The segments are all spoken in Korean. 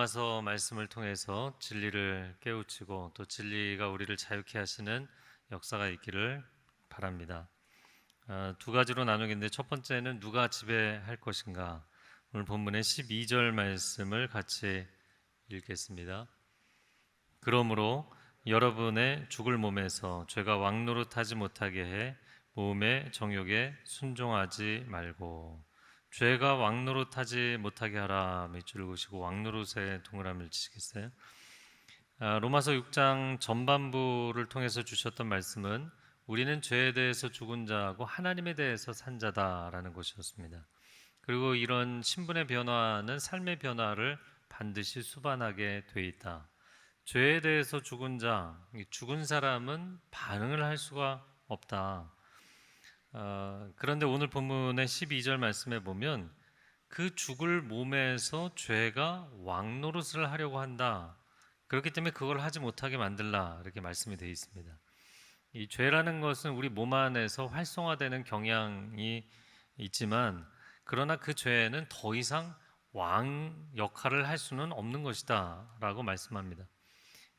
로마서 말씀을 통해서 진리를 깨우치고 또 진리가 우리를 자유케 하시는 역사가 있기를 바랍니다. 두 가지로 나누겠는데 첫 번째는 누가 지배할 것인가. 오늘 본문의 12절 말씀을 같이 읽겠습니다. 그러므로 여러분의 죽을 몸에서 죄가 왕노릇하지 못하게 해 몸의 정욕에 순종하지 말고. 죄가 왕노릇하지 못하게 하라. 밑줄을 그으시고 왕노릇에 동그라미를 치시겠어요? 로마서 6장 전반부를 통해서 주셨던 말씀은 우리는 죄에 대해서 죽은 자하고 하나님에 대해서 산 자다라는 것이었습니다. 그리고 이런 신분의 변화는 삶의 변화를 반드시 수반하게 돼 있다. 죄에 대해서 죽은 자, 죽은 사람은 반응을 할 수가 없다. 그런데 오늘 본문의 12절 말씀에 보면 그 죽을 몸에서 죄가 왕노릇을 하려고 한다. 그렇기 때문에 그걸 하지 못하게 만들라 이렇게 말씀이 되어 있습니다. 이 죄라는 것은 우리 몸 안에서 활성화되는 경향이 있지만 그러나 그 죄는 더 이상 왕 역할을 할 수는 없는 것이다 라고 말씀합니다.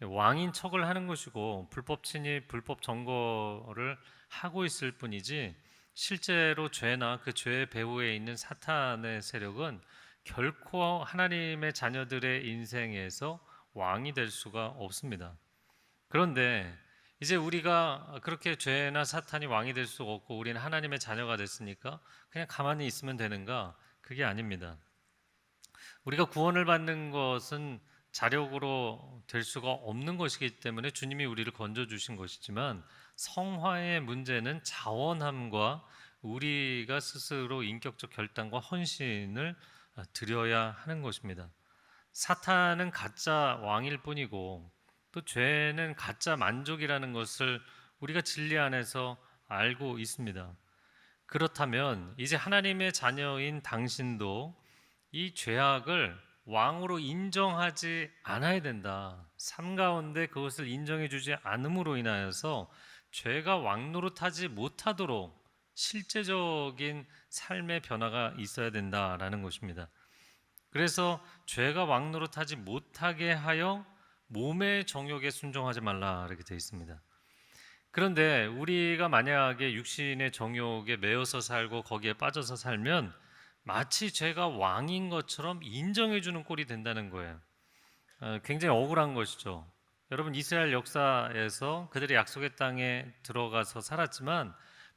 왕인 척을 하는 것이고 불법 침입, 불법 점거를 하고 있을 뿐이지 실제로 죄나 그 죄의 배후에 있는 사탄의 세력은 결코 하나님의 자녀들의 인생에서 왕이 될 수가 없습니다. 그런데 이제 우리가 그렇게 죄나 사탄이 왕이 될 수 없고 우리는 하나님의 자녀가 됐으니까 그냥 가만히 있으면 되는가? 그게 아닙니다. 우리가 구원을 받는 것은 자력으로 될 수가 없는 것이기 때문에 주님이 우리를 건져주신 것이지만 성화의 문제는 자원함과 우리가 스스로 인격적 결단과 헌신을 드려야 하는 것입니다. 사탄은 가짜 왕일 뿐이고 또 죄는 가짜 만족이라는 것을 우리가 진리 안에서 알고 있습니다. 그렇다면 이제 하나님의 자녀인 당신도 이 죄악을 왕으로 인정하지 않아야 된다. 삶 가운데 그것을 인정해 주지 않음으로 인하여서 죄가 왕노릇하지 못하도록 실제적인 삶의 변화가 있어야 된다라는 것입니다. 그래서 죄가 왕노릇하지 못하게 하여 몸의 정욕에 순종하지 말라 이렇게 되어 있습니다. 그런데 우리가 만약에 육신의 정욕에 매여서 살고 거기에 빠져서 살면 마치 죄가 왕인 것처럼 인정해 주는 꼴이 된다는 거예요. 굉장히 억울한 것이죠. 여러분 이스라엘 역사에서 그들이 약속의 땅에 들어가서 살았지만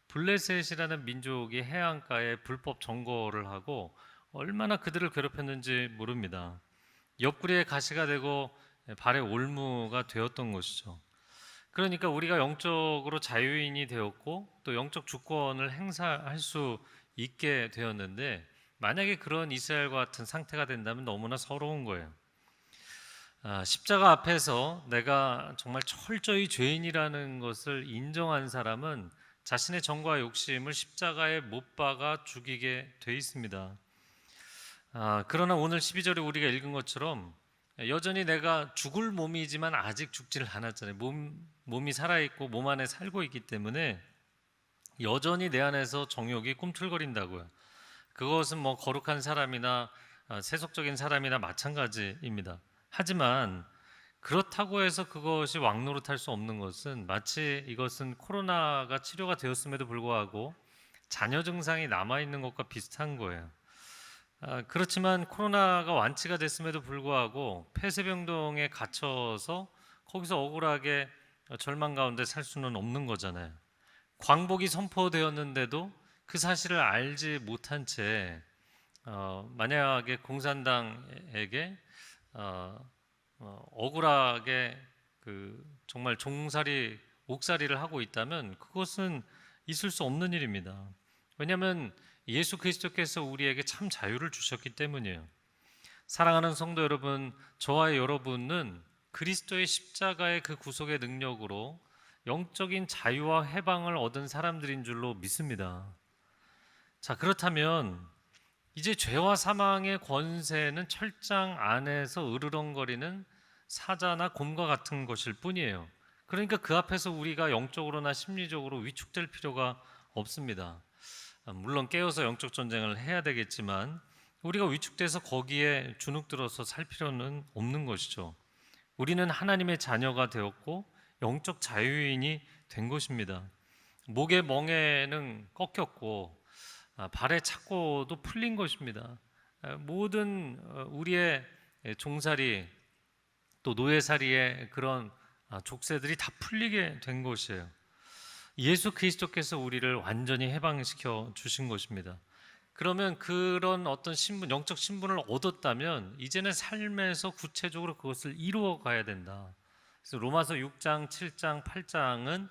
블레셋이라는 민족이 해안가에 불법 점거를 하고 얼마나 그들을 괴롭혔는지 모릅니다. 옆구리에 가시가 되고 발에 올무가 되었던 것이죠. 그러니까 우리가 영적으로 자유인이 되었고 또 영적 주권을 행사할 수 있게 되었는데 만약에 그런 이스라엘과 같은 상태가 된다면 너무나 서러운 거예요. 십자가 앞에서 내가 정말 철저히 죄인이라는 것을 인정한 사람은 자신의 정과 욕심을 십자가에 못 박아 죽이게 돼 있습니다. 그러나 오늘 12절에 우리가 읽은 것처럼 여전히 내가 죽을 몸이지만 아직 죽지를 않았잖아요. 몸이 살아있고 몸 안에 살고 있기 때문에 여전히 내 안에서 정욕이 꿈틀거린다고요. 그것은 뭐 거룩한 사람이나 세속적인 사람이나 마찬가지입니다. 하지만 그렇다고 해서 그것이 왕노릇할 수 없는 것은 마치 이것은 코로나가 치료가 되었음에도 불구하고 잔여 증상이 남아있는 것과 비슷한 거예요. 그렇지만 코로나가 완치가 됐음에도 불구하고 폐쇄병동에 갇혀서 거기서 억울하게 절망 가운데 살 수는 없는 거잖아요. 광복이 선포되었는데도 그 사실을 알지 못한 채 만약에 공산당에게 억울하게 정말 종살이 옥살이를 하고 있다면 그것은 있을 수 없는 일입니다. 왜냐하면 예수 그리스도께서 우리에게 참 자유를 주셨기 때문이에요. 사랑하는 성도 여러분, 저와 여러분은 그리스도의 십자가의 그 구속의 능력으로 영적인 자유와 해방을 얻은 사람들인 줄로 믿습니다. 자, 그렇다면 이제 죄와 사망의 권세는 철장 안에서 으르렁거리는 사자나 곰과 같은 것일 뿐이에요. 그러니까 그 앞에서 우리가 영적으로나 심리적으로 위축될 필요가 없습니다. 물론 깨어서 영적 전쟁을 해야 되겠지만 우리가 위축돼서 거기에 주눅들어서 살 필요는 없는 것이죠. 우리는 하나님의 자녀가 되었고 영적 자유인이 된 것입니다. 목의 멍에는 꺾였고 발의 착고도 풀린 것입니다. 모든 우리의 종살이 또 노예살이의 그런 족쇄들이 다 풀리게 된 것이에요. 예수 그리스도께서 우리를 완전히 해방시켜 주신 것입니다. 그러면 그런 어떤 신분, 영적 신분을 얻었다면 이제는 삶에서 구체적으로 그것을 이루어 가야 된다. 그래서 로마서 6장, 7장, 8장은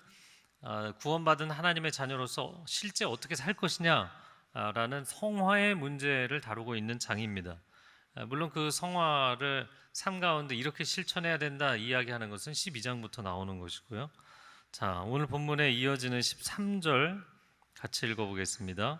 구원받은 하나님의 자녀로서 실제 어떻게 살 것이냐라는 성화의 문제를 다루고 있는 장입니다. 물론 그 성화를 삶 가운데 이렇게 실천해야 된다 이야기하는 것은 12장부터 나오는 것이고요. 자, 오늘 본문에 이어지는 13절 같이 읽어보겠습니다.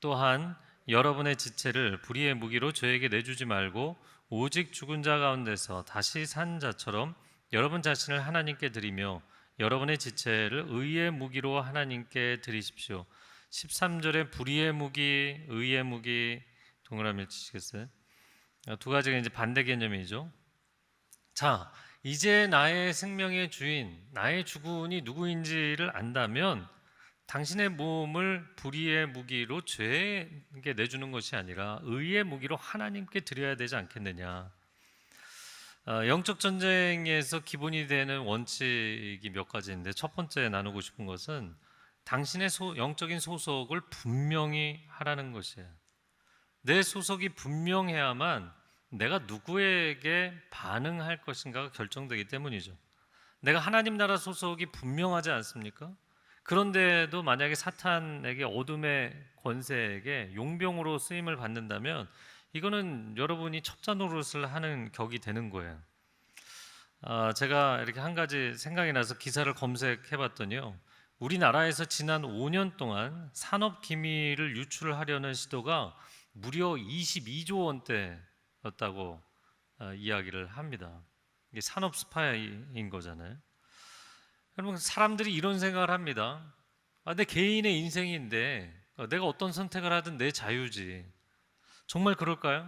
또한 여러분의 지체를 불의의 무기로 죄에게 내주지 말고 오직 죽은 자 가운데서 다시 산 자처럼 여러분 자신을 하나님께 드리며 여러분의 지체를 의의 무기로 하나님께 드리십시오. 13절에 불의의 무기, 의의 무기 동그라미 치시겠어요? 두 가지가 이제 반대 개념이죠. 자, 이제 나의 생명의 주인, 나의 주군이 누구인지를 안다면 당신의 몸을 불의의 무기로 죄에게 내주는 것이 아니라 의의 무기로 하나님께 드려야 되지 않겠느냐. 영적 전쟁에서 기본이 되는 원칙이 몇 가지인데 첫 번째 나누고 싶은 것은 당신의 영적인 소속을 분명히 하라는 것이에요. 내 소속이 분명해야만 내가 누구에게 반응할 것인가가 결정되기 때문이죠. 내가 하나님 나라 소속이 분명하지 않습니까? 그런데도 만약에 사탄에게 어둠의 권세에게 용병으로 쓰임을 받는다면 이거는 여러분이 첩자 노릇을 하는 격이 되는 거예요. 제가 이렇게 한 가지 생각이 나서 기사를 검색해 봤더니요. 우리나라에서 지난 5년 동안 산업 기밀을 유출하려는 시도가 무려 22조 원대였다고 이야기를 합니다. 이게 산업 스파이인 거잖아요. 여러분, 사람들이 이런 생각을 합니다. 내 개인의 인생인데 내가 어떤 선택을 하든 내 자유지. 정말 그럴까요?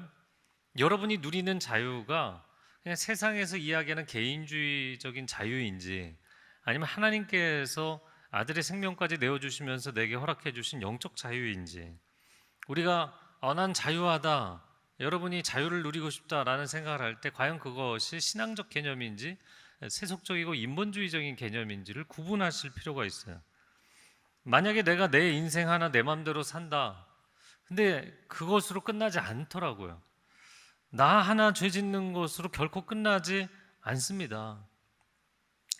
여러분이 누리는 자유가 그냥 세상에서 이야기하는 개인주의적인 자유인지 아니면 하나님께서 아들의 생명까지 내어주시면서 내게 허락해 주신 영적 자유인지, 우리가 난 자유하다, 여러분이 자유를 누리고 싶다라는 생각을 할 때 과연 그것이 신앙적 개념인지 세속적이고 인본주의적인 개념인지를 구분하실 필요가 있어요. 만약에 내가 내 인생 하나 내 맘대로 산다, 근데 그것으로 끝나지 않더라고요. 나 하나 죄 짓는 것으로 결코 끝나지 않습니다.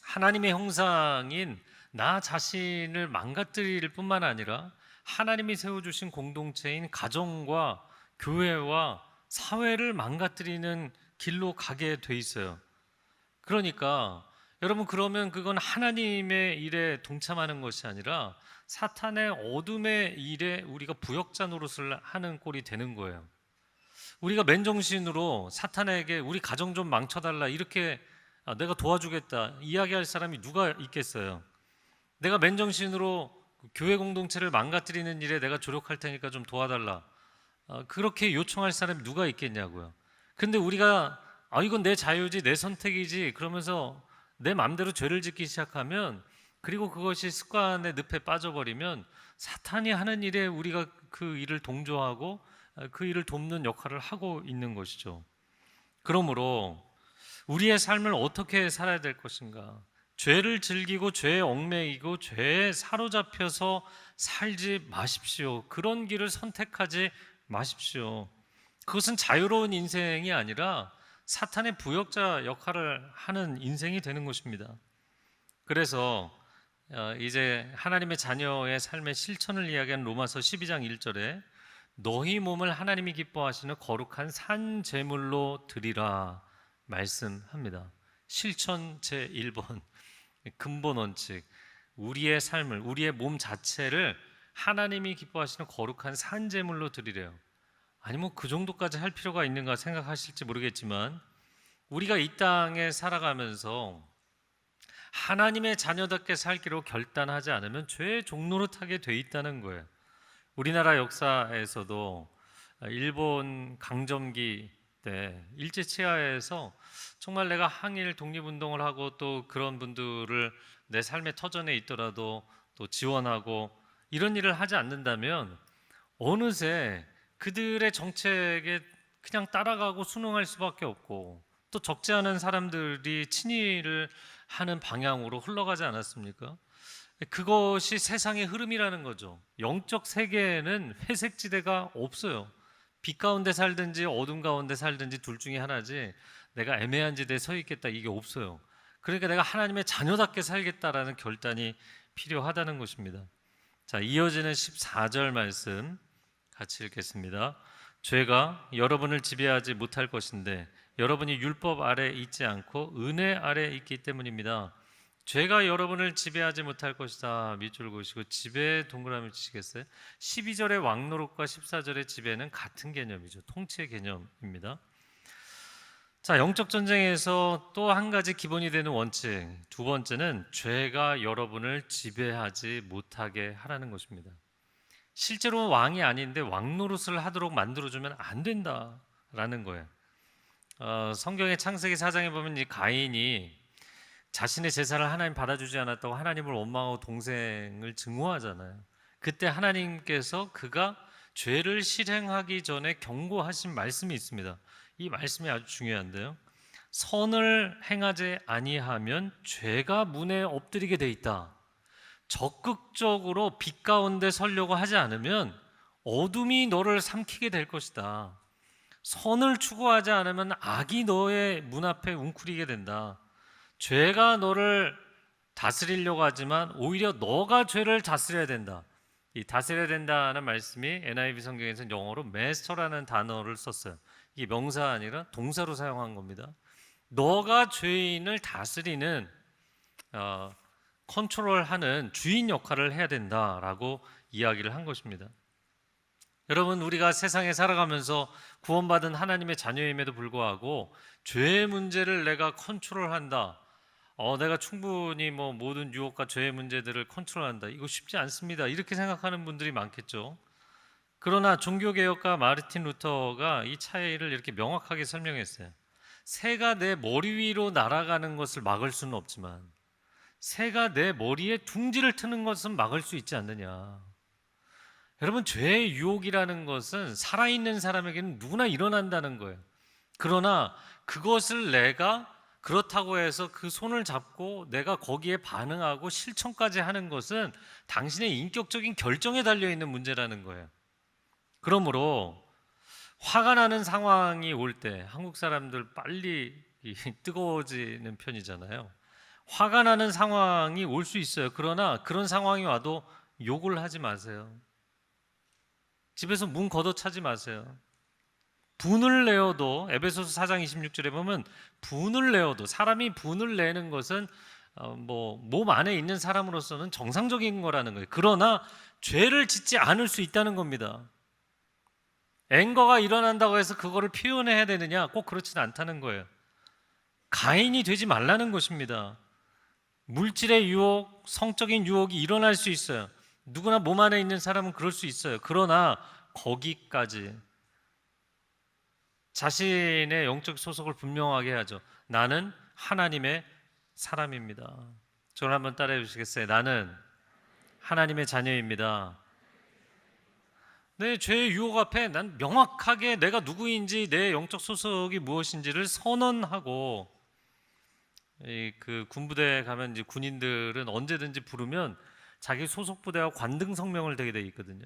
하나님의 형상인 나 자신을 망가뜨릴 뿐만 아니라 하나님이 세워주신 공동체인 가정과 교회와 사회를 망가뜨리는 길로 가게 돼 있어요. 그러니까 여러분, 그러면 그건 하나님의 일에 동참하는 것이 아니라 사탄의 어둠의 일에 우리가 부역자 노릇을 하는 꼴이 되는 거예요. 우리가 맨정신으로 사탄에게 우리 가정 좀 망쳐달라 이렇게 내가 도와주겠다 이야기할 사람이 누가 있겠어요? 내가 맨정신으로 교회 공동체를 망가뜨리는 일에 내가 조력할 테니까 좀 도와달라 그렇게 요청할 사람이 누가 있겠냐고요. 근데 우리가 이건 내 자유지, 내 선택이지 그러면서 내 마음대로 죄를 짓기 시작하면, 그리고 그것이 습관의 늪에 빠져버리면 사탄이 하는 일에 우리가 그 일을 동조하고 그 일을 돕는 역할을 하고 있는 것이죠. 그러므로 우리의 삶을 어떻게 살아야 될 것인가? 죄를 즐기고 죄에 얽매이고 죄에 사로잡혀서 살지 마십시오. 그런 길을 선택하지 마십시오. 그것은 자유로운 인생이 아니라 사탄의 부역자 역할을 하는 인생이 되는 것입니다. 그래서 이제 하나님의 자녀의 삶의 실천을 이야기하는 로마서 12장 1절에 너희 몸을 하나님이 기뻐하시는 거룩한 산 제물로 드리라 말씀합니다. 실천 제1번 근본 원칙, 우리의 삶을, 우리의 몸 자체를 하나님이 기뻐하시는 거룩한 산 제물로 드리래요. 아니 그 정도까지 할 필요가 있는가 생각하실지 모르겠지만 우리가 이 땅에 살아가면서 하나님의 자녀답게 살기로 결단하지 않으면 죄의 종노릇하게 돼 있다는 거예요. 우리나라 역사에서도 일본 강점기 때 일제 치하에서 정말 내가 항일 독립운동을 하고 또 그런 분들을 내 삶의 터전에 있더라도 또 지원하고 이런 일을 하지 않는다면 어느새 그들의 정책에 그냥 따라가고 순응할 수밖에 없고 또 적지 않은 사람들이 친일을 하는 방향으로 흘러가지 않았습니까? 그것이 세상의 흐름이라는 거죠. 영적 세계에는 회색 지대가 없어요. 빛 가운데 살든지 어둠 가운데 살든지 둘 중에 하나지 내가 애매한 지대에 서 있겠다 이게 없어요. 그러니까 내가 하나님의 자녀답게 살겠다라는 결단이 필요하다는 것입니다. 자, 이어지는 14절 말씀 같이 읽겠습니다. 죄가 여러분을 지배하지 못할 것인데 여러분이 율법 아래 있지 않고 은혜 아래 있기 때문입니다. 죄가 여러분을 지배하지 못할 것이다. 밑줄 그으시고 지배 동그라미 치시겠어요? 12절의 왕노릇과 14절의 지배는 같은 개념이죠. 통치의 개념입니다. 자, 영적 전쟁에서 또 한 가지 기본이 되는 원칙, 두 번째는 죄가 여러분을 지배하지 못하게 하라는 것입니다. 실제로 왕이 아닌데 왕노릇을 하도록 만들어주면 안 된다라는 거예요. 성경의 창세기 4장에 보면 이 가인이 자신의 제사를 하나님 받아주지 않았다고 하나님을 원망하고 동생을 증오하잖아요. 그때 하나님께서 그가 죄를 실행하기 전에 경고하신 말씀이 있습니다. 이 말씀이 아주 중요한데요. 선을 행하지 아니하면 죄가 문에 엎드리게 돼 있다. 적극적으로 빛 가운데 서려고 하지 않으면 어둠이 너를 삼키게 될 것이다. 선을 추구하지 않으면 악이 너의 문 앞에 웅크리게 된다. 죄가 너를 다스리려고 하지만 오히려 너가 죄를 다스려야 된다. 이 다스려야 된다는 말씀이 NIV 성경에서는 영어로 master라는 단어를 썼어요. 이게 명사 아니라 동사로 사용한 겁니다. 너가 죄인을 다스리는 컨트롤하는 주인 역할을 해야 된다라고 이야기를 한 것입니다. 여러분, 우리가 세상에 살아가면서 구원받은 하나님의 자녀임에도 불구하고 죄의 문제를 내가 컨트롤한다. 내가 충분히 모든 유혹과 죄의 문제들을 컨트롤한다. 이거 쉽지 않습니다. 이렇게 생각하는 분들이 많겠죠. 그러나 종교개혁가 마르틴 루터가 이 차이를 이렇게 명확하게 설명했어요. 새가 내 머리 위로 날아가는 것을 막을 수는 없지만 새가 내 머리에 둥지를 트는 것은 막을 수 있지 않느냐. 여러분, 죄의 유혹이라는 것은 살아있는 사람에게는 누구나 일어난다는 거예요. 그러나 그것을 내가 그렇다고 해서 그 손을 잡고 내가 거기에 반응하고 실천까지 하는 것은 당신의 인격적인 결정에 달려있는 문제라는 거예요. 그러므로 화가 나는 상황이 올 때 한국 사람들 빨리 뜨거워지는 편이잖아요. 화가 나는 상황이 올 수 있어요. 그러나 그런 상황이 와도 욕을 하지 마세요. 집에서 문 걷어차지 마세요. 분을 내어도 에베소서 4장 26절에 보면 분을 내어도 사람이 분을 내는 것은 몸 안에 있는 사람으로서는 정상적인 거라는 거예요. 그러나 죄를 짓지 않을 수 있다는 겁니다. 앵거가 일어난다고 해서 그거를 표현해야 되느냐? 꼭 그렇지는 않다는 거예요. 가인이 되지 말라는 것입니다. 물질의 유혹, 성적인 유혹이 일어날 수 있어요. 누구나 몸 안에 있는 사람은 그럴 수 있어요. 그러나 거기까지 자신의 영적 소속을 분명하게 해야죠. 나는 하나님의 사람입니다. 저를 한번 따라해 주시겠어요? 나는 하나님의 자녀입니다. 내 죄의 유혹 앞에 난 명확하게 내가 누구인지 내 영적 소속이 무엇인지를 선언하고, 그 군부대에 가면 이제 군인들은 언제든지 부르면 자기 소속 부대와 관등 성명을 대게 돼 있거든요.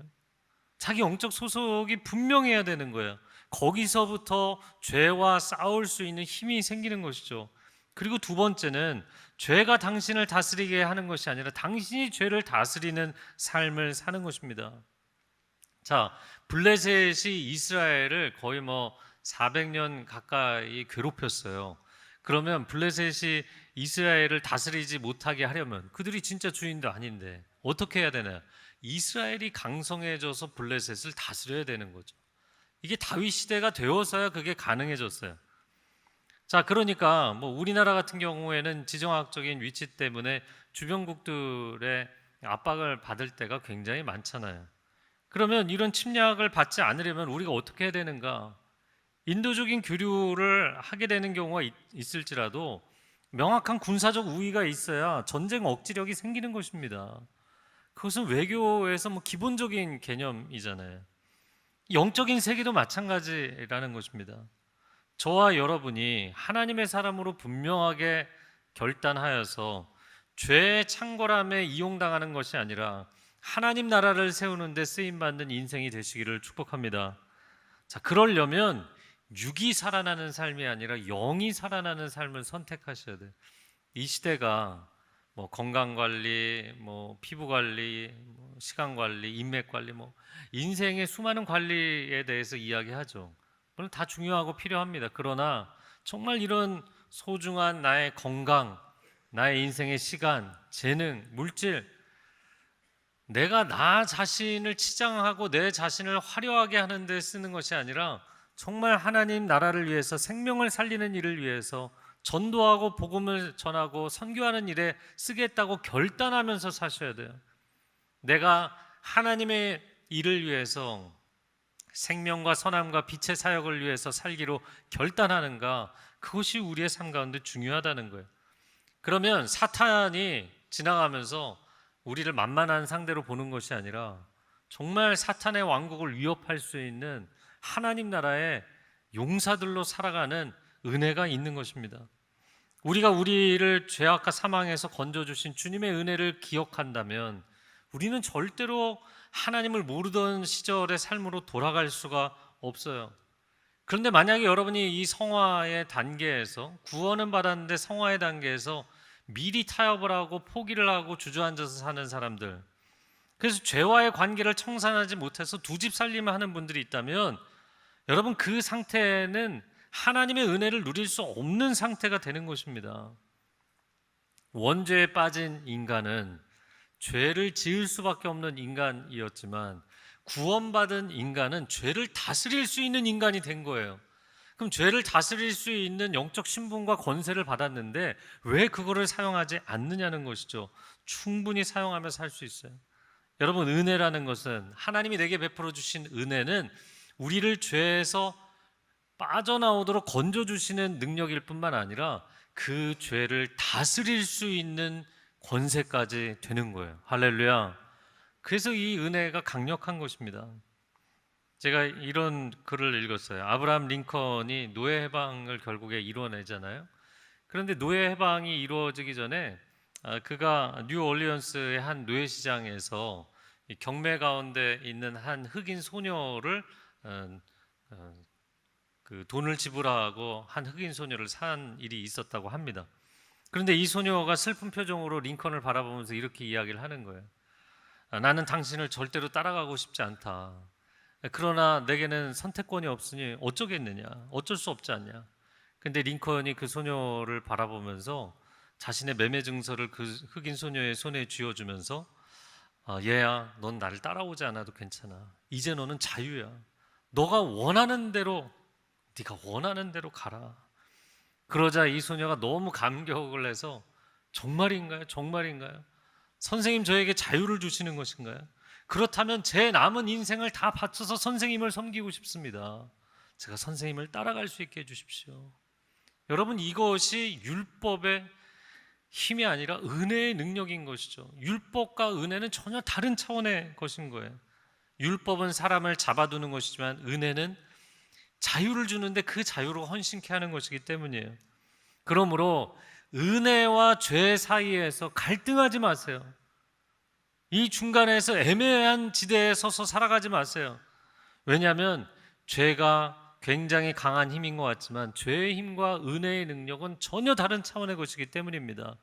자기 영적 소속이 분명해야 되는 거예요. 거기서부터 죄와 싸울 수 있는 힘이 생기는 것이죠. 그리고 두 번째는 죄가 당신을 다스리게 하는 것이 아니라 당신이 죄를 다스리는 삶을 사는 것입니다. 자, 블레셋이 이스라엘을 거의 400년 가까이 괴롭혔어요. 그러면 블레셋이 이스라엘을 다스리지 못하게 하려면 그들이 진짜 주인도 아닌데 어떻게 해야 되나요? 이스라엘이 강성해져서 블레셋을 다스려야 되는 거죠. 이게 다윗 시대가 되어서야 그게 가능해졌어요. 자, 그러니까 우리나라 같은 경우에는 지정학적인 위치 때문에 주변국들의 압박을 받을 때가 굉장히 많잖아요. 그러면 이런 침략을 받지 않으려면 우리가 어떻게 해야 되는가? 인도적인 교류를 하게 되는 경우가 있을지라도 명확한 군사적 우위가 있어야 전쟁 억지력이 생기는 것입니다. 그것은 외교에서 기본적인 개념이잖아요. 영적인 세계도 마찬가지라는 것입니다. 저와 여러분이 하나님의 사람으로 분명하게 결단하여서 죄의 창궐함에 이용당하는 것이 아니라 하나님 나라를 세우는 데 쓰임받는 인생이 되시기를 축복합니다. 자, 그러려면 육이 살아나는 삶이 아니라 영이 살아나는 삶을 선택하셔야 돼요. 이 시대가 건강 관리, 피부 관리, 시간 관리, 인맥 관리, 인생의 수많은 관리에 대해서 이야기하죠. 물론 다 중요하고 필요합니다. 그러나 정말 이런 소중한 나의 건강, 나의 인생의 시간, 재능, 물질, 내가 나 자신을 치장하고 내 자신을 화려하게 하는 데 쓰는 것이 아니라 정말 하나님 나라를 위해서 생명을 살리는 일을 위해서 전도하고 복음을 전하고 선교하는 일에 쓰겠다고 결단하면서 사셔야 돼요. 내가 하나님의 일을 위해서 생명과 선함과 빛의 사역을 위해서 살기로 결단하는가, 그것이 우리의 삶 가운데 중요하다는 거예요. 그러면 사탄이 지나가면서 우리를 만만한 상대로 보는 것이 아니라 정말 사탄의 왕국을 위협할 수 있는 하나님 나라의 용사들로 살아가는 은혜가 있는 것입니다. 우리가 우리를 죄악과 사망에서 건져주신 주님의 은혜를 기억한다면 우리는 절대로 하나님을 모르던 시절의 삶으로 돌아갈 수가 없어요. 그런데 만약에 여러분이 이 성화의 단계에서, 구원은 받았는데 성화의 단계에서 미리 타협을 하고 포기를 하고 주저앉아서 사는 사람들, 그래서 죄와의 관계를 청산하지 못해서 두 집 살림을 하는 분들이 있다면 여러분, 그 상태는 하나님의 은혜를 누릴 수 없는 상태가 되는 것입니다. 원죄에 빠진 인간은 죄를 지을 수밖에 없는 인간이었지만 구원받은 인간은 죄를 다스릴 수 있는 인간이 된 거예요. 그럼 죄를 다스릴 수 있는 영적 신분과 권세를 받았는데 왜 그거를 사용하지 않느냐는 것이죠. 충분히 사용하며 살 수 있어요. 여러분, 은혜라는 것은, 하나님이 내게 베풀어 주신 은혜는 우리를 죄에서 빠져나오도록 건져주시는 능력일 뿐만 아니라 그 죄를 다스릴 수 있는 권세까지 되는 거예요. 할렐루야. 그래서 이 은혜가 강력한 것입니다. 제가 이런 글을 읽었어요. 아브라함 링컨이 노예 해방을 결국에 이루어내잖아요. 그런데 노예 해방이 이루어지기 전에 그가 뉴올리언스의 한 노예 시장에서 경매 가운데 있는 한 흑인 소녀를 그 돈을 지불하고 한 흑인 소녀를 산 일이 있었다고 합니다. 그런데 이 소녀가 슬픈 표정으로 링컨을 바라보면서 이렇게 이야기를 하는 거예요. 나는 당신을 절대로 따라가고 싶지 않다. 그러나 내게는 선택권이 없으니 어쩌겠느냐, 어쩔 수 없지 않냐. 근데 링컨이 그 소녀를 바라보면서 자신의 매매 증서를 그 흑인 소녀의 손에 쥐어주면서 얘야, 넌 나를 따라오지 않아도 괜찮아. 이제 너는 자유야. 너가 원하는 대로, 네가 원하는 대로 가라. 그러자 이 소녀가 너무 감격을 해서 정말인가요? 정말인가요? 선생님, 저에게 자유를 주시는 것인가요? 그렇다면 제 남은 인생을 다 바쳐서 선생님을 섬기고 싶습니다. 제가 선생님을 따라갈 수 있게 해주십시오. 여러분, 이것이 율법의 힘이 아니라 은혜의 능력인 것이죠. 율법과 은혜는 전혀 다른 차원의 것인 거예요. 율법은 사람을 잡아두는 것이지만 은혜는 자유를 주는데 그 자유로 헌신케 하는 것이기 때문이에요. 그러므로 은혜와 죄 사이에서 갈등하지 마세요. 이 중간에서 애매한 지대에 서서 살아가지 마세요. 왜냐하면 죄가 굉장히 강한 힘인 것 같지만 죄의 힘과 은혜의 능력은 전혀 다른 차원의 것이기 때문입니다.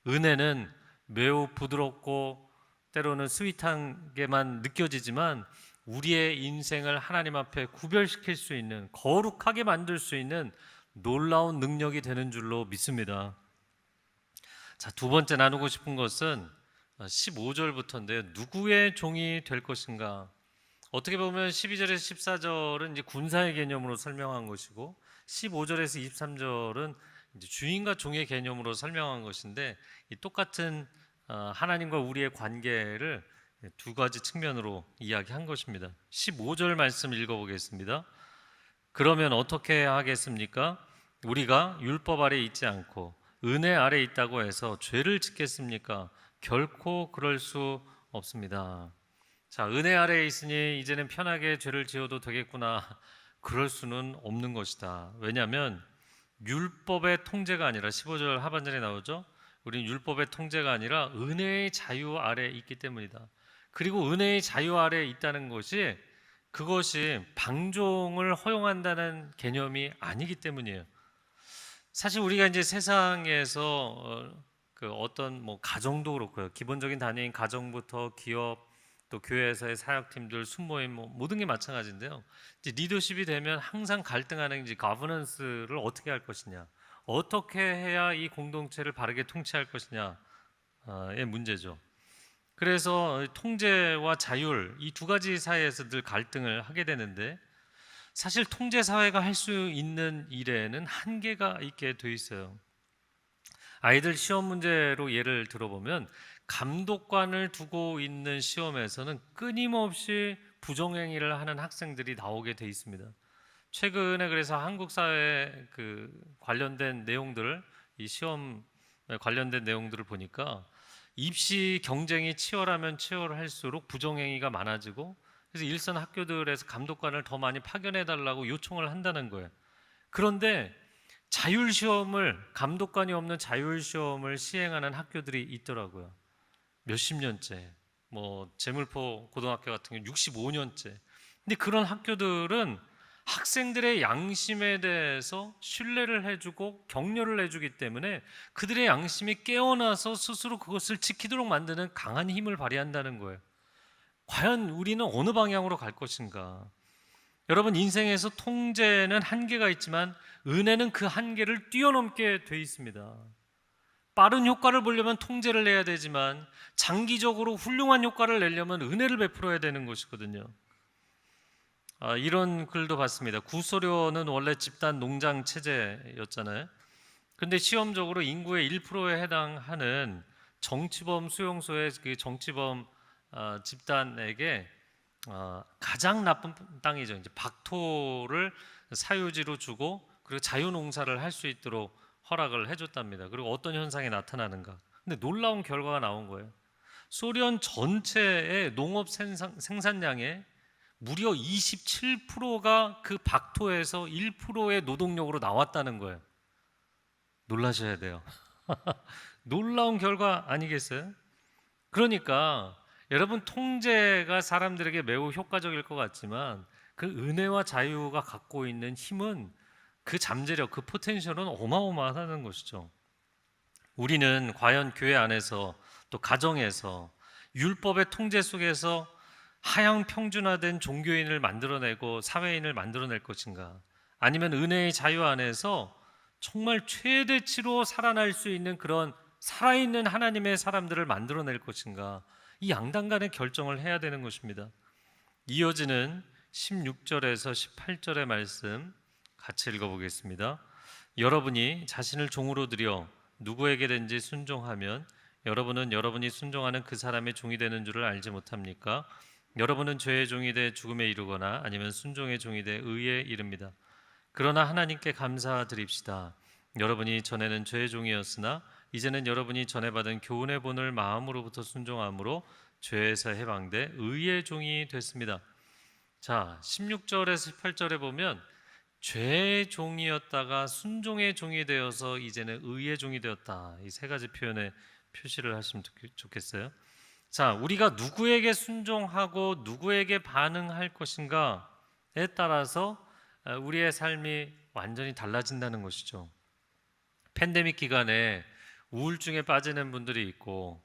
은혜는 매우 부드럽고 때로는 스윗한 게만 느껴지지만 우리의 인생을 하나님 앞에 구별시킬 수 있는, 거룩하게 만들 수 있는 놀라운 능력이 되는 줄로 믿습니다. 자, 두 번째 나누고 싶은 것은 15절부터인데요. 누구의 종이 될 것인가? 어떻게 보면 12절에서 14절은 이제 군사의 개념으로 설명한 것이고 15절에서 23절은 이제 주인과 종의 개념으로 설명한 것인데 이 똑같은 하나님과 우리의 관계를 두 가지 측면으로 이야기한 것입니다. 15절 말씀 읽어보겠습니다. 그러면 어떻게 하겠습니까? 우리가 율법 아래 있지 않고 은혜 아래 있다고 해서 죄를 짓겠습니까? 결코 그럴 수 없습니다. 자, 은혜 아래에 있으니 이제는 편하게 죄를 지어도 되겠구나. 그럴 수는 없는 것이다. 왜냐하면 율법의 통제가 아니라 15절 하반절에 나오죠. 우린 율법의 통제가 아니라 은혜의 자유 아래에 있기 때문이다. 그리고 은혜의 자유 아래에 있다는 것이 그것이 방종을 허용한다는 개념이 아니기 때문이에요. 사실 우리가 이제 세상에서 그 어떤 뭐 가정도 그렇고요. 기본적인 단위인 가정부터 기업 또 교회에서의 사역팀들 순모임 뭐 모든 게 마찬가지인데요. 이제 리더십이 되면 항상 갈등하는 이제 거버넌스를 어떻게 할 것이냐, 어떻게 해야 이 공동체를 바르게 통치할 것이냐의 문제죠. 그래서 통제와 자율 이 두 가지 사이에서 늘 갈등을 하게 되는데 사실 통제 사회가 할 수 있는 일에는 한계가 있게 돼 있어요. 아이들 시험 문제로 예를 들어보면 감독관을 두고 있는 시험에서는 끊임없이 부정행위를 하는 학생들이 나오게 돼 있습니다. 최근에 그래서 한국 사회 그 관련된 내용들을 이 시험 관련된 내용들을 보니까 입시 경쟁이 치열하면 치열할수록 부정행위가 많아지고 그래서 일선 학교들에서 감독관을 더 많이 파견해 달라고 요청을 한다는 거예요. 그런데 자율시험을 감독관이 없는 자율시험을 시행하는 학교들이 있더라고요. 몇십 년째. 뭐 제물포 고등학교 같은 경우 65년째. 근데 그런 학교들은 학생들의 양심에 대해서 신뢰를 해주고 격려를 해주기 때문에 그들의 양심이 깨어나서 스스로 그것을 지키도록 만드는 강한 힘을 발휘한다는 거예요. 과연 우리는 어느 방향으로 갈 것인가? 여러분, 인생에서 통제는 한계가 있지만 은혜는 그 한계를 뛰어넘게 돼 있습니다. 빠른 효과를 보려면 통제를 해야 되지만 장기적으로 훌륭한 효과를 내려면 은혜를 베풀어야 되는 것이거든요. 이런 글도 봤습니다. 구소련은 원래 집단 농장 체제였잖아요. 그런데 시험적으로 인구의 1%에 해당하는 정치범 수용소의 그 정치범 집단에게 가장 나쁜 땅이죠. 이제 박토를 사유지로 주고 그리고 자유농사를 할 수 있도록 허락을 해줬답니다. 그리고 어떤 현상이 나타나는가? 근데 놀라운 결과가 나온 거예요. 소련 전체의 농업 생산량의 무려 27%가 그 박토에서 1%의 노동력으로 나왔다는 거예요. 놀라셔야 돼요. 놀라운 결과 아니겠어요? 그러니까 여러분, 통제가 사람들에게 매우 효과적일 것 같지만 그 은혜와 자유가 갖고 있는 힘은 그 잠재력, 그 포텐셜은 어마어마하다는 것이죠. 우리는 과연 교회 안에서 또 가정에서 율법의 통제 속에서 하향 평준화된 종교인을 만들어내고 사회인을 만들어낼 것인가? 아니면 은혜의 자유 안에서 정말 최대치로 살아날 수 있는 그런 살아있는 하나님의 사람들을 만들어낼 것인가? 이 양당 간의 결정을 해야 되는 것입니다. 이어지는 16절에서 18절의 말씀 같이 읽어보겠습니다. 여러분이 자신을 종으로 들여 누구에게든지 순종하면 여러분은 여러분이 순종하는 그 사람의 종이 되는 줄을 알지 못합니까? 여러분은 죄의 종이 돼 죽음에 이르거나 아니면 순종의 종이 돼 의에 이릅니다. 그러나 하나님께 감사드립시다. 여러분이 전에는 죄의 종이었으나 이제는 여러분이 전에 받은 교훈의 본을 마음으로부터 순종함으로 죄에서 해방돼 의의 종이 됐습니다. 자, 16절에서 18절에 보면 죄의 종이었다가 순종의 종이 되어서 이제는 의의 종이 되었다. 이 세 가지 표현에 표시를 하시면 좋겠어요. 자, 우리가 누구에게 순종하고 누구에게 반응할 것인가에 따라서 우리의 삶이 완전히 달라진다는 것이죠. 팬데믹 기간에 우울증에 빠지는 분들이 있고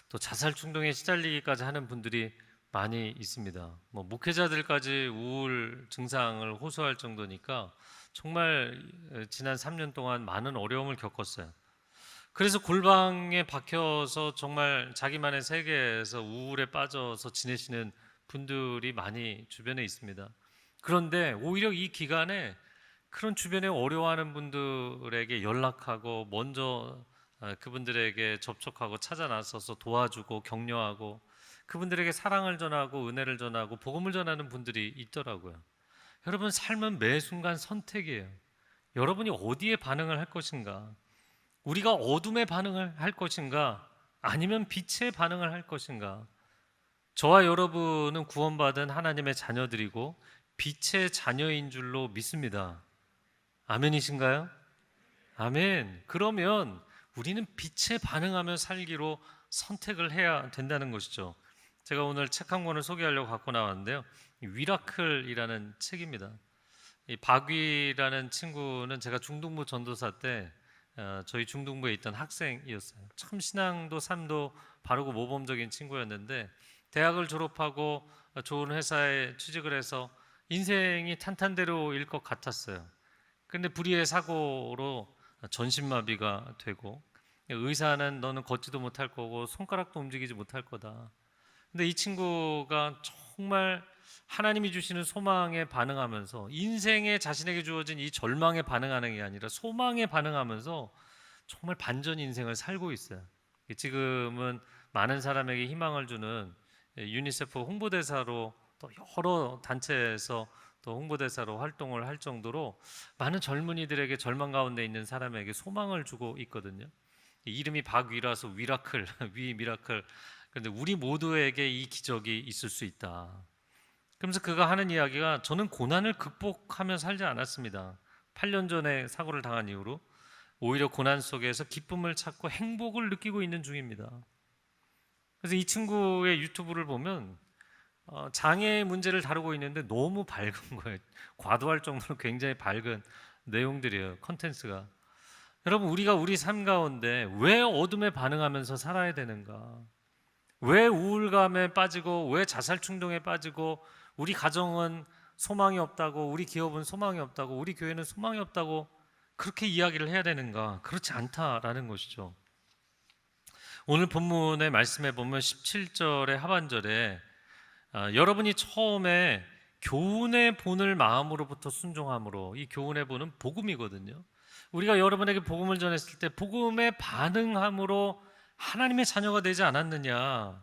또 자살 충동에 시달리기까지 하는 분들이 많이 있습니다. 뭐 목회자들까지 우울 증상을 호소할 정도니까 정말 지난 3년 동안 많은 어려움을 겪었어요. 그래서 골방에 박혀서 정말 자기만의 세계에서 우울에 빠져서 지내시는 분들이 많이 주변에 있습니다. 그런데 오히려 이 기간에 그런 주변에 어려워하는 분들에게 연락하고 먼저 그분들에게 접촉하고 찾아 나서서 도와주고 격려하고 그분들에게 사랑을 전하고 은혜를 전하고 복음을 전하는 분들이 있더라고요. 여러분, 삶은 매 순간 선택이에요. 여러분이 어디에 반응을 할 것인가? 우리가 어둠에 반응을 할 것인가? 아니면 빛에 반응을 할 것인가? 저와 여러분은 구원받은 하나님의 자녀들이고 빛의 자녀인 줄로 믿습니다. 아멘이신가요? 아멘. 그러면 우리는 빛에 반응하며 살기로 선택을 해야 된다는 것이죠. 제가 오늘 책 한 권을 소개하려고 갖고 나왔는데요. 위라클이라는 책입니다. 이 박위라는 친구는 제가 중등부 전도사 때 저희 중등부에 있던 학생이었어요. 참 신앙도 삶도 바르고 모범적인 친구였는데 대학을 졸업하고 좋은 회사에 취직을 해서 인생이 탄탄대로일 것 같았어요. 그런데 불의의 사고로 전신마비가 되고 의사는 너는 걷지도 못할 거고 손가락도 움직이지 못할 거다. 근데 이 친구가 정말 하나님이 주시는 소망에 반응하면서 인생에 자신에게 주어진 이 절망에 반응하는 게 아니라 소망에 반응하면서 정말 반전 인생을 살고 있어요. 지금은 많은 사람에게 희망을 주는 유니세프 홍보대사로 또 여러 단체에서 또 홍보대사로 활동을 할 정도로 많은 젊은이들에게 절망 가운데 있는 사람에게 소망을 주고 있거든요. 이름이 박위라서 위라클, 위 미라클. 그런데 우리 모두에게 이 기적이 있을 수 있다. 그러면서 그가 하는 이야기가 저는 고난을 극복하며 살지 않았습니다. 8년 전에 사고를 당한 이후로 오히려 고난 속에서 기쁨을 찾고 행복을 느끼고 있는 중입니다. 그래서 이 친구의 유튜브를 보면 장애의 문제를 다루고 있는데 너무 밝은 거예요. 과도할 정도로 굉장히 밝은 내용들이에요. 컨텐츠가. 여러분, 우리가 우리 삶 가운데 왜 어둠에 반응하면서 살아야 되는가? 왜 우울감에 빠지고 왜 자살 충동에 빠지고 우리 가정은 소망이 없다고, 우리 기업은 소망이 없다고, 우리 교회는 소망이 없다고 그렇게 이야기를 해야 되는가? 그렇지 않다라는 것이죠. 오늘 본문의 말씀에 보면 17절의 하반절에 여러분이 처음에 교훈의 본을 마음으로부터 순종함으로, 이 교훈의 본은 복음이거든요. 우리가 여러분에게 복음을 전했을 때 복음에 반응함으로 하나님의 자녀가 되지 않았느냐,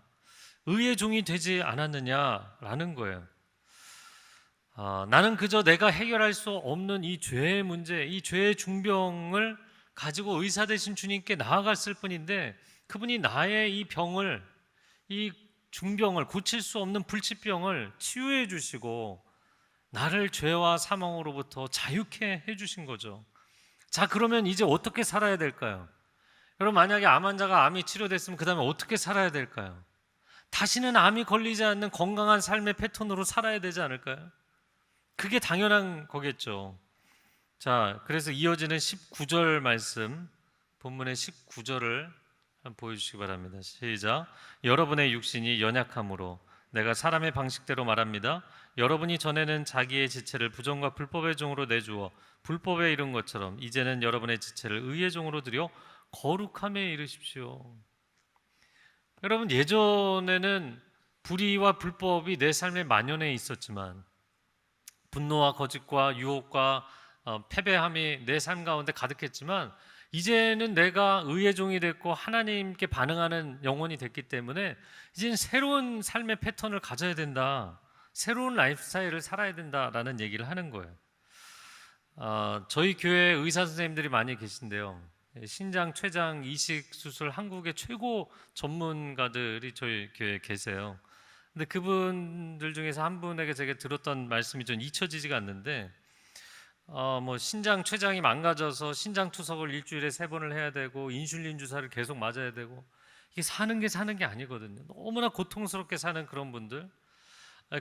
의의 종이 되지 않았느냐라는 거예요. 나는 그저 내가 해결할 수 없는 이 죄의 문제, 이 죄의 중병을 가지고 의사 되신 주님께 나아갔을 뿐인데 그분이 나의 이 병을, 이 중병을, 고칠 수 없는 불치병을 치유해 주시고 나를 죄와 사망으로부터 자유케 해 주신 거죠. 자, 그러면 이제 어떻게 살아야 될까요? 여러분, 만약에 암 환자가 암이 치료됐으면 그 다음에 어떻게 살아야 될까요? 다시는 암이 걸리지 않는 건강한 삶의 패턴으로 살아야 되지 않을까요? 그게 당연한 거겠죠. 자, 그래서 이어지는 19절 말씀, 본문의 19절을 한번 보여주시기 바랍니다. 시작. 여러분의 육신이 연약함으로 내가 사람의 방식대로 말합니다. 여러분이 전에는 자기의 지체를 부정과 불법의 종으로 내주어 불법에 이른 것처럼 이제는 여러분의 지체를 의의 종으로 들여 거룩함에 이르십시오. 여러분, 예전에는 불의와 불법이 내 삶에 만연해 있었지만 분노와 거짓과 유혹과 패배함이 내 삶 가운데 가득했지만 이제는 내가 의의 종이 됐고 하나님께 반응하는 영혼이 됐기 때문에 이제는 새로운 삶의 패턴을 가져야 된다, 새로운 라이프 스타일을 살아야 된다라는 얘기를 하는 거예요. 저희 교회에 의사 선생님들이 많이 계신데요, 신장, 췌장, 이식 수술 한국의 최고 전문가들이 저희 교회에 계세요. 근데 그분들 중에서 한 분에게 제가 들었던 말씀이 좀 잊혀지지가 않는데, 신장, 췌장이 망가져서 신장 투석을 일주일에 3번을 해야 되고 인슐린 주사를 계속 맞아야 되고, 이게 사는 게 아니거든요. 너무나 고통스럽게 사는 그런 분들.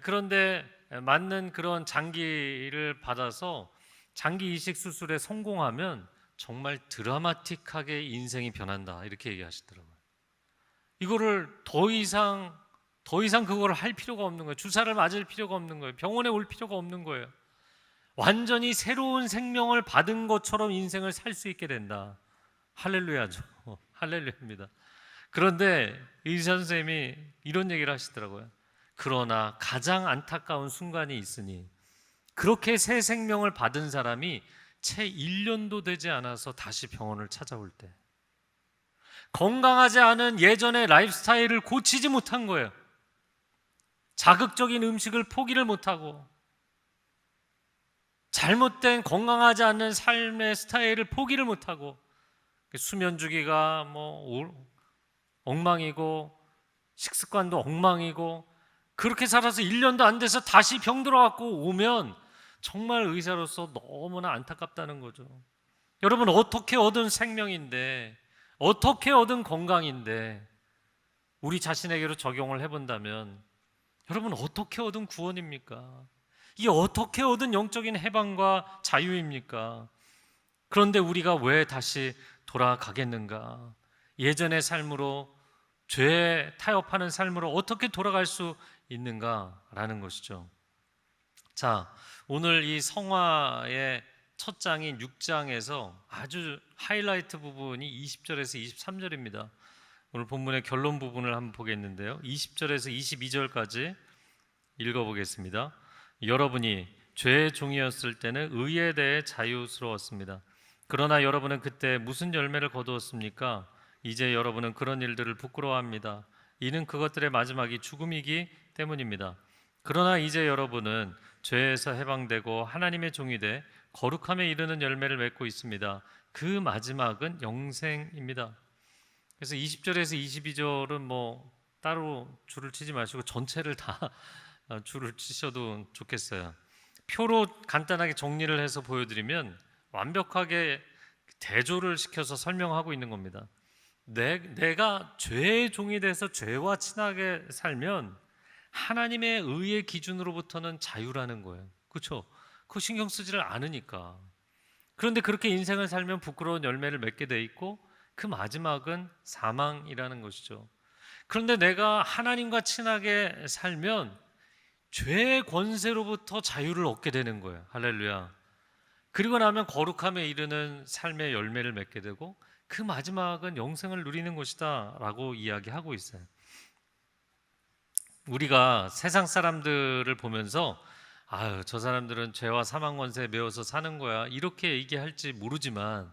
그런데 맞는 그런 장기를 받아서 장기 이식 수술에 성공하면 정말 드라마틱하게 인생이 변한다, 이렇게 얘기하시더라고요. 이거를 더 이상 그걸 할 필요가 없는 거예요. 주사를 맞을 필요가 없는 거예요. 병원에 올 필요가 없는 거예요. 완전히 새로운 생명을 받은 것처럼 인생을 살 수 있게 된다. 할렐루야죠. 할렐루야입니다. 그런데 의사 선생님이 이런 얘기를 하시더라고요. 그러나 가장 안타까운 순간이 있으니, 그렇게 새 생명을 받은 사람이 채 1년도 되지 않아서 다시 병원을 찾아올 때, 건강하지 않은 예전의 라이프 스타일을 고치지 못한 거예요. 자극적인 음식을 포기를 못하고 잘못된 건강하지 않는 삶의 스타일을 포기를 못하고 수면 주기가 엉망이고 식습관도 엉망이고 그렇게 살아서 1년도 안 돼서 다시 병들어갖고 오면 정말 의사로서 너무나 안타깝다는 거죠. 여러분, 어떻게 얻은 생명인데, 어떻게 얻은 건강인데 우리 자신에게로 적용을 해본다면 여러분, 어떻게 얻은 구원입니까? 이게 어떻게 얻은 영적인 해방과 자유입니까? 그런데 우리가 왜 다시 돌아가겠는가? 예전의 삶으로, 죄에 타협하는 삶으로 어떻게 돌아갈 수 있는가라는 것이죠. 자, 오늘 이 성화의 첫 장인 6장에서 아주 하이라이트 부분이 20절에서 23절입니다. 오늘 본문의 결론 부분을 한번 보겠는데요. 20절에서 22절까지 읽어보겠습니다. 여러분이 죄의 종이었을 때는 의에 대해 자유스러웠습니다. 그러나 여러분은 그때 무슨 열매를 거두었습니까? 이제 여러분은 그런 일들을 부끄러워합니다. 이는 그것들의 마지막이 죽음이기 때문입니다. 그러나 이제 여러분은 죄에서 해방되고 하나님의 종이 돼 거룩함에 이르는 열매를 맺고 있습니다. 그 마지막은 영생입니다. 그래서 20절에서 22절은 따로 줄을 치지 마시고 전체를 다 줄을 치셔도 좋겠어요. 표로 간단하게 정리를 해서 보여드리면 완벽하게 대조를 시켜서 설명하고 있는 겁니다. 내가 죄의 종이 돼서 죄와 친하게 살면 하나님의 의의 기준으로부터는 자유라는 거예요. 그렇죠? 그거 신경 쓰지를 않으니까. 그런데 그렇게 인생을 살면 부끄러운 열매를 맺게 돼 있고 그 마지막은 사망이라는 것이죠. 그런데 내가 하나님과 친하게 살면 죄의 권세로부터 자유를 얻게 되는 거예요. 할렐루야. 그리고 나면 거룩함에 이르는 삶의 열매를 맺게 되고 그 마지막은 영생을 누리는 것이다 라고 이야기하고 있어요. 우리가 세상 사람들을 보면서 저 사람들은 죄와 사망 권세에 매여서 사는 거야 이렇게 얘기할지 모르지만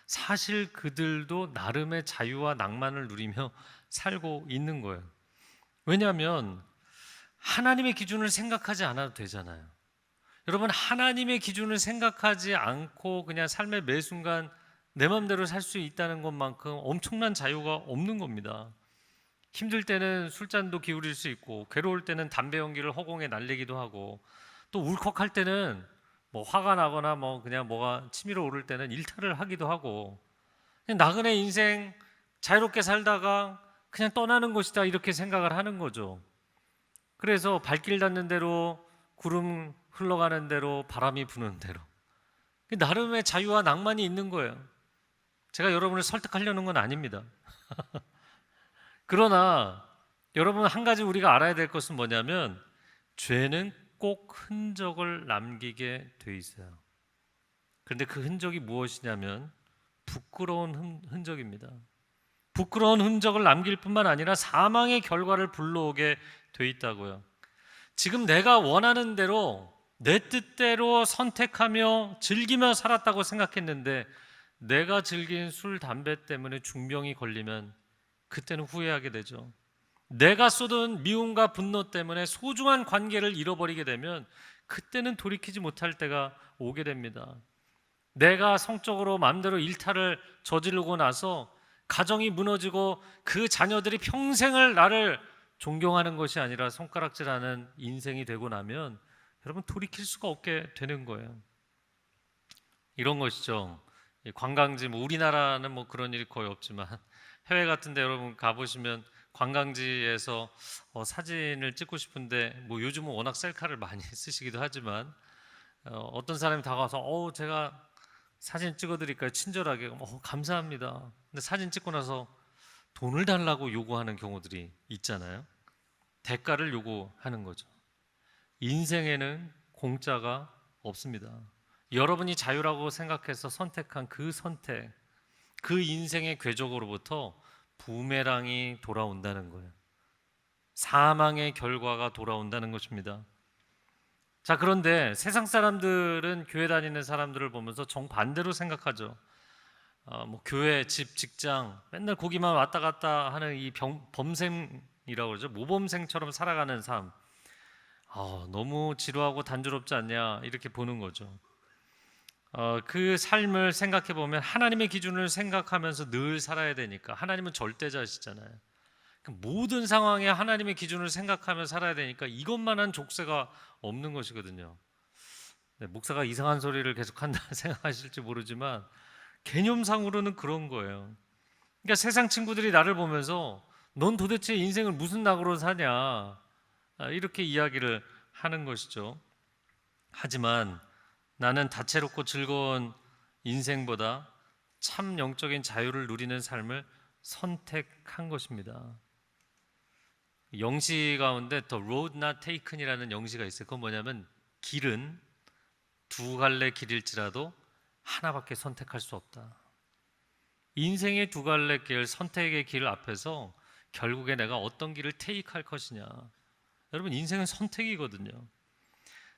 사실 그들도 나름의 자유와 낭만을 누리며 살고 있는 거예요. 왜냐하면 하나님의 기준을 생각하지 않아도 되잖아요. 여러분, 하나님의 기준을 생각하지 않고 그냥 삶의 매 순간 내 마음대로 살 수 있다는 것만큼 엄청난 자유가 없는 겁니다. 힘들 때는 술잔도 기울일 수 있고 괴로울 때는 담배 연기를 허공에 날리기도 하고 또 울컥할 때는 화가 나거나 그냥 뭐가 치밀어 오를 때는 일탈을 하기도 하고 그냥 나그네 인생 자유롭게 살다가 그냥 떠나는 것이다 이렇게 생각을 하는 거죠. 그래서 발길 닿는 대로 구름 흘러가는 대로 바람이 부는 대로 나름의 자유와 낭만이 있는 거예요. 제가 여러분을 설득하려는 건 아닙니다. 그러나 여러분, 한 가지 우리가 알아야 될 것은 뭐냐면 죄는 꼭 흔적을 남기게 돼 있어요. 그런데 그 흔적이 무엇이냐면 부끄러운 흔적입니다. 부끄러운 흔적을 남길 뿐만 아니라 사망의 결과를 불러오게 돼 있다고요. 지금 내가 원하는 대로 내 뜻대로 선택하며 즐기며 살았다고 생각했는데 내가 즐긴 술, 담배 때문에 중병이 걸리면 그때는 후회하게 되죠. 내가 쏟은 미움과 분노 때문에 소중한 관계를 잃어버리게 되면 그때는 돌이키지 못할 때가 오게 됩니다. 내가 성적으로 마음대로 일탈을 저지르고 나서 가정이 무너지고 그 자녀들이 평생을 나를 존경하는 것이 아니라 손가락질하는 인생이 되고 나면 여러분 돌이킬 수가 없게 되는 거예요. 이런 것이죠. 관광지 우리나라는 그런 일이 거의 없지만 해외 같은 데 여러분 가보시면 관광지에서 사진을 찍고 싶은데 요즘은 워낙 셀카를 많이 쓰시기도 하지만 어떤 사람이 다가와서 제가 사진 찍어드릴까요? 친절하게 감사합니다. 근데 사진 찍고 나서 돈을 달라고 요구하는 경우들이 있잖아요. 대가를 요구하는 거죠. 인생에는 공짜가 없습니다. 여러분이 자유라고 생각해서 선택한 그 선택, 그 인생의 궤적으로부터 부메랑이 돌아온다는 거예요. 사망의 결과가 돌아온다는 것입니다. 자, 그런데 세상 사람들은 교회 다니는 사람들을 보면서 정반대로 생각하죠. 교회, 집, 직장 맨날 거기만 왔다 갔다 하는 이 범생이라고 그러죠. 모범생처럼 살아가는 삶. 너무 지루하고 단조롭지 않냐 이렇게 보는 거죠. 그 삶을 생각해 보면 하나님의 기준을 생각하면서 늘 살아야 되니까, 하나님은 절대자시잖아요. 모든 상황에 하나님의 기준을 생각하며 살아야 되니까 이것만한 족쇄가 없는 것이거든요. 네, 목사가 이상한 소리를 계속한다 생각하실지 모르지만 개념상으로는 그런 거예요. 그러니까 세상 친구들이 나를 보면서 넌 도대체 인생을 무슨 낙으로 사냐 이렇게 이야기를 하는 것이죠. 하지만 나는 다채롭고 즐거운 인생보다 참 영적인 자유를 누리는 삶을 선택한 것입니다. 영시 가운데 The Road Not Taken이라는 영시가 있어요. 그건 뭐냐면 길은 두 갈래 길일지라도 하나밖에 선택할 수 없다. 인생의 두 갈래 길, 선택의 길 앞에서 결국에 내가 어떤 길을 테이크할 것이냐. 여러분, 인생은 선택이거든요.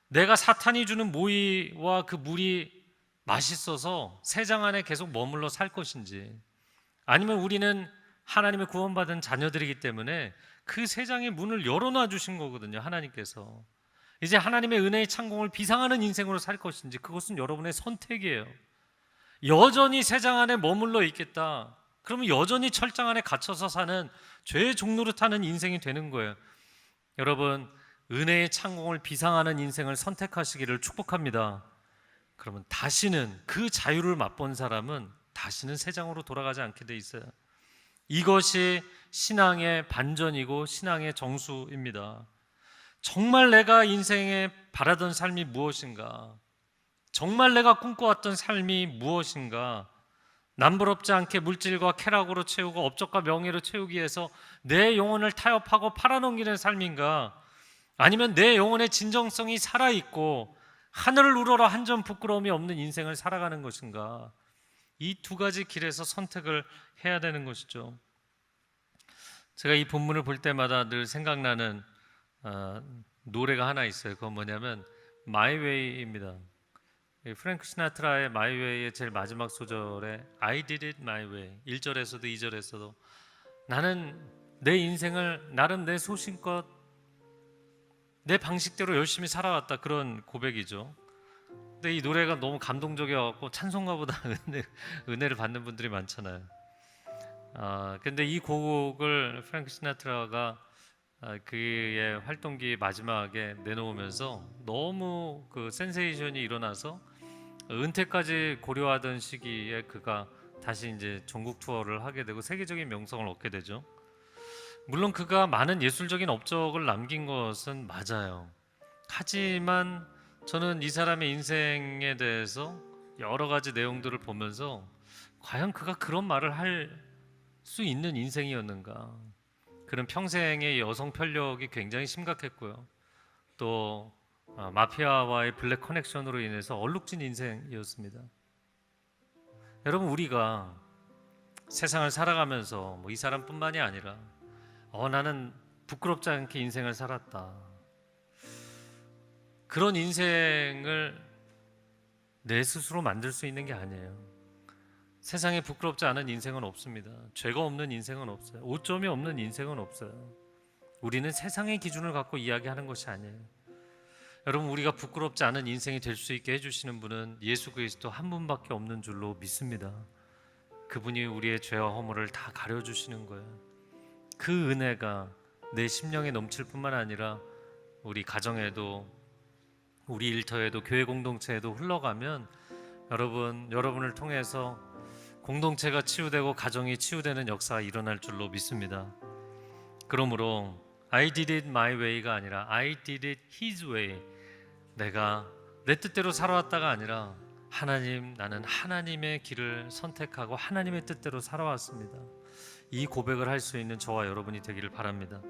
내가 사탄이 주는 모이와 그 물이 맛있어서 세상 안에 계속 머물러 살 것인지, 아니면 우리는 하나님의 구원받은 자녀들이기 때문에 그 세상의 문을 열어놔 주신 거거든요. 하나님께서 이제 하나님의 은혜의 창공을 비상하는 인생으로 살 것인지, 그것은 여러분의 선택이에요. 여전히 세상 안에 머물러 있겠다, 그러면 여전히 철장 안에 갇혀서 사는 죄의 종노릇하는 인생이 되는 거예요. 여러분, 은혜의 창공을 비상하는 인생을 선택하시기를 축복합니다. 그러면 다시는, 그 자유를 맛본 사람은 다시는 세상으로 돌아가지 않게 돼 있어요. 이것이 신앙의 반전이고 신앙의 정수입니다. 정말 내가 인생에 바라던 삶이 무엇인가? 정말 내가 꿈꿔왔던 삶이 무엇인가? 남부럽지 않게 물질과 쾌락으로 채우고 업적과 명예로 채우기 위해서 내 영혼을 타협하고 팔아넘기는 삶인가? 아니면 내 영혼의 진정성이 살아있고 하늘을 우러러 한 점 부끄러움이 없는 인생을 살아가는 것인가? 이 두 가지 길에서 선택을 해야 되는 것이죠. 제가 이 본문을 볼 때마다 늘 생각나는 노래가 하나 있어요. 그건 뭐냐면 My Way입니다. 프랭크 시나트라의 My Way의 제일 마지막 소절에 I did it my way, 1절에서도 2절에서도 나는 내 인생을 나름 내 소신껏 내 방식대로 열심히 살아왔다, 그런 고백이죠. 근데 이 노래가 너무 감동적이어갖고 찬송가보다 은혜를 받는 분들이 많잖아요. 근데 이 곡을 프랭크 시나트라가 그의 활동기 마지막에 내놓으면서 너무 그 센세이션이 일어나서 은퇴까지 고려하던 시기에 그가 다시 이제 전국 투어를 하게 되고 세계적인 명성을 얻게 되죠. 물론 그가 많은 예술적인 업적을 남긴 것은 맞아요. 하지만 저는 이 사람의 인생에 대해서 여러 가지 내용들을 보면서 과연 그가 그런 말을 할 수 있는 인생이었는가? 그는 평생의 여성 편력이 굉장히 심각했고요. 또 마피아와의 블랙 커넥션으로 인해서 얼룩진 인생이었습니다. 여러분, 우리가 세상을 살아가면서 이 사람뿐만이 아니라 나는 부끄럽지 않게 인생을 살았다, 그런 인생을 내 스스로 만들 수 있는 게 아니에요. 세상에 부끄럽지 않은 인생은 없습니다. 죄가 없는 인생은 없어요. 오점이 없는 인생은 없어요. 우리는 세상의 기준을 갖고 이야기하는 것이 아니에요. 여러분, 우리가 부끄럽지 않은 인생이 될 수 있게 해주시는 분은 예수 그리스도 한 분밖에 없는 줄로 믿습니다. 그분이 우리의 죄와 허물을 다 가려주시는 거예요. 그 은혜가 내 심령에 넘칠 뿐만 아니라 우리 가정에도, 우리 일터에도, 교회 공동체에도 흘러가면 여러분을 통해서 공동체가 치유되고 가정이 치유되는 역사가 일어날 줄로 믿습니다. 그러므로 I did it my way가 아니라 I did it his way, 내가 내 뜻대로 살아왔다가 아니라 나는 하나님의 길을 선택하고 하나님의 뜻대로 살아왔습니다. 이 고백을 할 수 있는 저와 여러분이 되기를 바랍니다.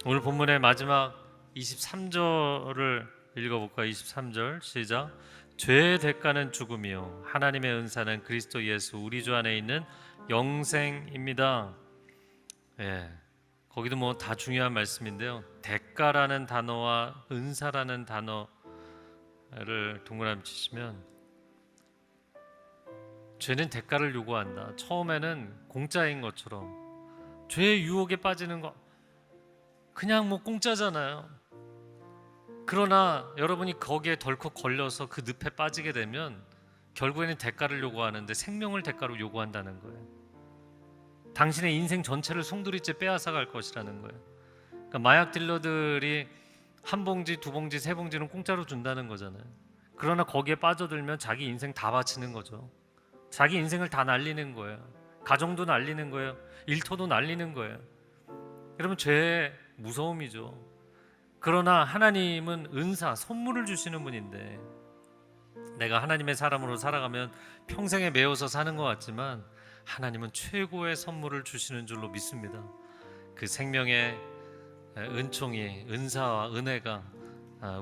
오늘 본문의 마지막 23절을 읽어볼까요? 23절 시작. 죄의 대가는 죽음이요 하나님의 은사는 그리스도 예수 우리 주 안에 있는 영생입니다. 거기도 뭐 다 중요한 말씀인데요, 대가라는 단어와 은사라는 단어를 동그라미 치시면 죄는 대가를 요구한다. 처음에는 공짜인 것처럼, 죄의 유혹에 빠지는 거 그냥 공짜잖아요. 그러나 여러분이 거기에 덜컥 걸려서 그 늪에 빠지게 되면 결국에는 대가를 요구하는데 생명을 대가로 요구한다는 거예요. 당신의 인생 전체를 송두리째 빼앗아 갈 것이라는 거예요. 그러니까 마약 딜러들이 한 봉지, 두 봉지, 세 봉지는 공짜로 준다는 거잖아요. 그러나 거기에 빠져들면 자기 인생 다 바치는 거죠. 자기 인생을 다 날리는 거예요. 가정도 날리는 거예요. 일터도 날리는 거예요. 여러분, 죄의 무서움이죠. 그러나 하나님은 은사, 선물을 주시는 분인데, 내가 하나님의 사람으로 살아가면 평생에 매여서 사는 것 같지만 하나님은 최고의 선물을 주시는 줄로 믿습니다. 그 생명의 은총이, 은사와 은혜가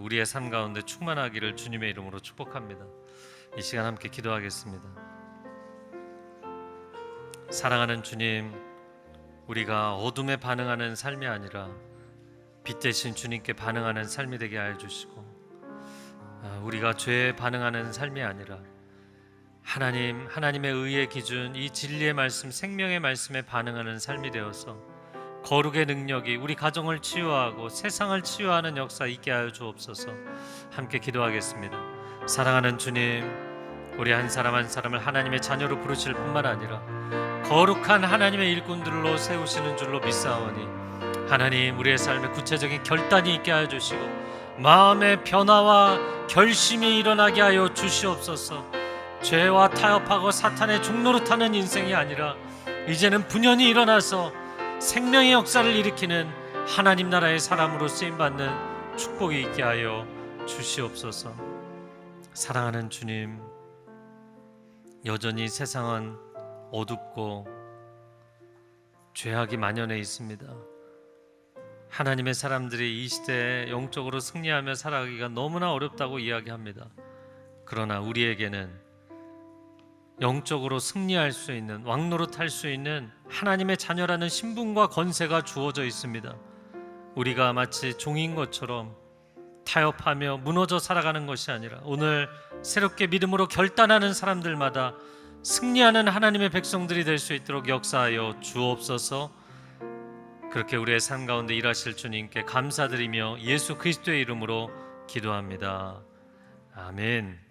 우리의 삶 가운데 충만하기를 주님의 이름으로 축복합니다. 이 시간 함께 기도하겠습니다. 사랑하는 주님, 우리가 어둠에 반응하는 삶이 아니라 빛 대신 주님께 반응하는 삶이 되게 하여 주시고, 우리가 죄에 반응하는 삶이 아니라 하나님의 의의 기준, 이 진리의 말씀, 생명의 말씀에 반응하는 삶이 되어서 거룩의 능력이 우리 가정을 치유하고 세상을 치유하는 역사 있게 하여 주옵소서. 함께 기도하겠습니다. 사랑하는 주님, 우리 한 사람 한 사람을 하나님의 자녀로 부르실 뿐만 아니라 거룩한 하나님의 일꾼들로 세우시는 줄로 믿사오니 하나님, 우리의 삶에 구체적인 결단이 있게 하여 주시고 마음의 변화와 결심이 일어나게 하여 주시옵소서. 죄와 타협하고 사탄의 종노릇하는 인생이 아니라 이제는 분연히 일어나서 생명의 역사를 일으키는 하나님 나라의 사람으로 쓰임받는 축복이 있게 하여 주시옵소서. 사랑하는 주님, 여전히 세상은 어둡고 죄악이 만연해 있습니다. 하나님의 사람들이 이 시대에 영적으로 승리하며 살아가기가 너무나 어렵다고 이야기합니다. 그러나 우리에게는 영적으로 승리할 수 있는, 왕노릇할 수 있는 하나님의 자녀라는 신분과 권세가 주어져 있습니다. 우리가 마치 종인 것처럼 타협하며 무너져 살아가는 것이 아니라 오늘 새롭게 믿음으로 결단하는 사람들마다 승리하는 하나님의 백성들이 될 수 있도록 역사하여 주옵소서. 그렇게 우리의 삶 가운데 일하실 주님께 감사드리며 예수 그리스도의 이름으로 기도합니다. 아멘.